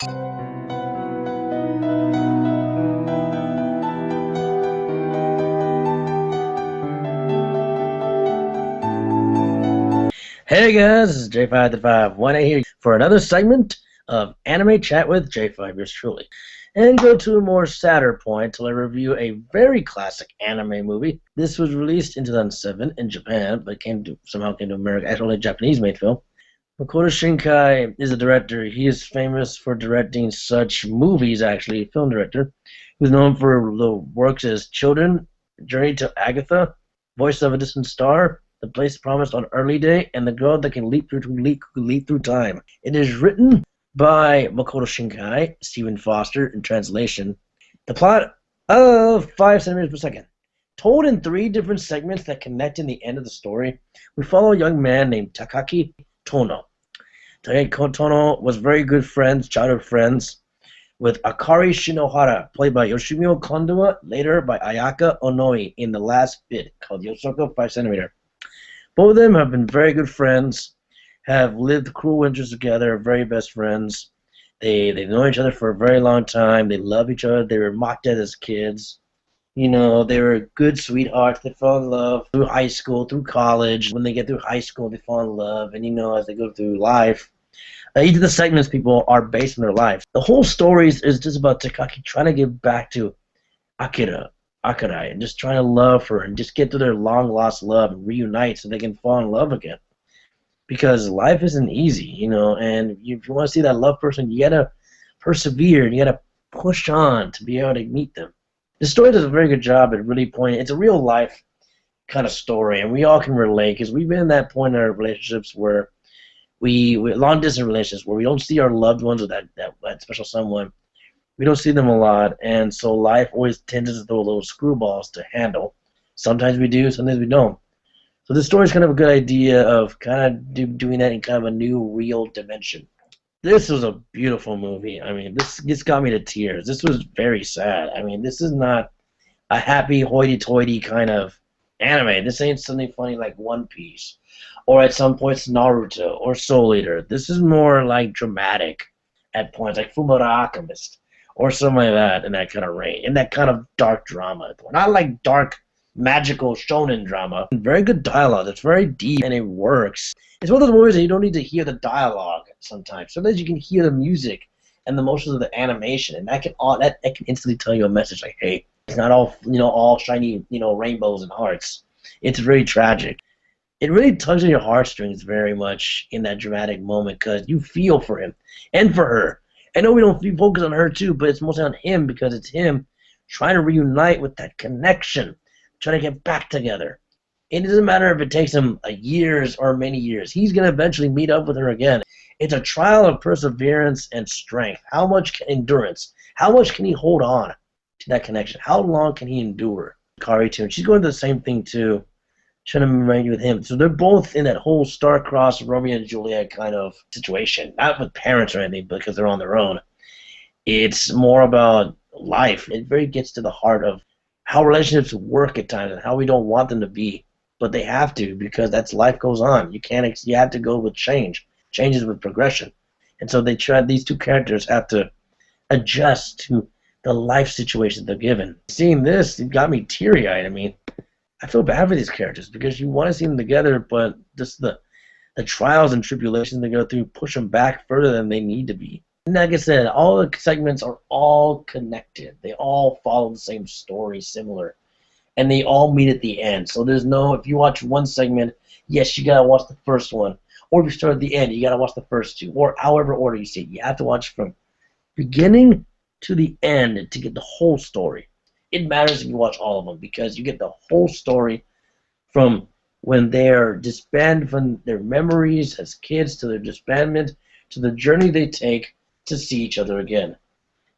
Hey guys, this is J53518 here for another segment of Anime Chat with J5, yours truly. And go to a more sadder point till I review a very classic anime movie. This was released in 2007 in Japan, but somehow came to America. Actually, a Japanese-made film. Makoto Shinkai is a director. He is famous for directing such movies, actually, film director, who's known for the works as Children, Journey to Agatha, Voice of a Distant Star, The Place Promised on Early Day, and The Girl That Can Leap Through Time. It is written by Makoto Shinkai, Stephen Foster in translation. The plot of 5 centimeters per second. Told in 3 different segments that connect in the end of the story, we follow a young man named Takaki Tono. Takaki Tono was very good friends, childhood friends, with Akari Shinohara, played by Yoshimio Kondowa, later by Ayaka Onoi in the last bit, called Yosoko 5 centimeter. Both of them have been very good friends, have lived cruel winters together, very best friends. They've known each other for a very long time. They love each other. They were mocked at as kids. You know, they were good sweethearts. They fell in love through high school, through college. When they get through high school, they fall in love. And, you know, as they go through life, each of the segments people are based on their life. The whole story is just about Takaki trying to get back to Akarai, and just trying to love her and just get to their long-lost love and reunite so they can fall in love again. Because life isn't easy, you know, and if you want to see that love person, you gotta persevere and you gotta push on to be able to meet them. The story does a very good job at really pointing. It's a real life kind of story, and we all can relate because we've been in that point in our relationships where we long distance relationships where we don't see our loved ones or that special someone. We don't see them a lot, and so life always tends to throw little screwballs to handle. Sometimes we do, sometimes we don't. So this story is kind of a good idea of kind of doing that in kind of a new, real dimension. This was a beautiful movie. I mean, this got me to tears. This was very sad. I mean, this is not a happy, hoity-toity kind of anime. This ain't something funny like One Piece, or at some points Naruto, or Soul Eater. This is more like dramatic at points, like Fullmetal Alchemist, or something like that, in that kind of range, in that kind of dark drama. Not like dark, magical shonen drama. Very good dialogue. It's very deep, and it works. It's one of those movies that you don't need to hear the dialogue sometimes. Sometimes you can hear the music and the motions of the animation, and that can instantly tell you a message like, hey, it's not all all shiny rainbows and hearts. It's very tragic. It really tugs on your heartstrings very much in that dramatic moment because you feel for him and for her. I know we don't focus on her too, but it's mostly on him because it's him trying to reunite with that connection, trying to get back together. It doesn't matter if it takes him years or many years. He's going to eventually meet up with her again. It's a trial of perseverance and strength. How much endurance? How much can he hold on to that connection? How long can he endure? Kari too. And she's going through the same thing too, trying to remain with him. So they're both in that whole star-crossed Romeo and Juliet kind of situation. Not with parents or anything, because they're on their own. It's more about life. It very gets to the heart of how relationships work at times and how we don't want them to be. But they have to, because that's life goes on. You have to go with change. Change is with progression. And so these two characters have to adjust to the life situation they're given. Seeing this, it got me teary-eyed. I mean, I feel bad for these characters because you want to see them together, but just the trials and tribulations they go through push them back further than they need to be. And like I said, all the segments are all connected. They all follow the same story, similar. And they all meet at the end. So there's no, if you watch one segment, yes, you gotta watch the first one. Or if you start at the end, you gotta watch the first two. Or however order you see it. You have to watch from beginning to the end to get the whole story. It matters if you watch all of them because you get the whole story from when they're disbanded, from their memories as kids to their disbandment to the journey they take to see each other again.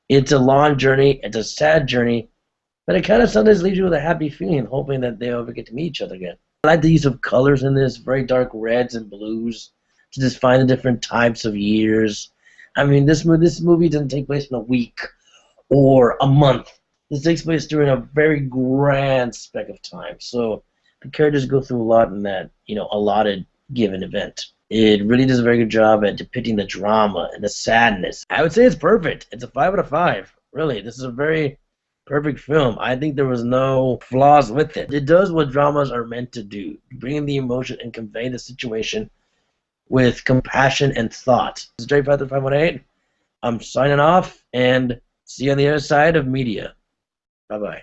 It's a long journey. It's a sad journey. But it kind of sometimes leaves you with a happy feeling, hoping that they'll ever get to meet each other again. I like the use of colors in this, very dark reds and blues, to just find the different types of years. I mean, this movie doesn't take place in a week or a month. This takes place during a very grand speck of time. So the characters go through a lot in that, allotted given event. It really does a very good job at depicting the drama and the sadness. I would say it's perfect. It's a 5 out of 5. Really, this is a very perfect film. I think there was no flaws with it. It does what dramas are meant to do, bring in the emotion and convey the situation with compassion and thought. This is J53518. I'm signing off, and see you on the other side of media. Bye-bye.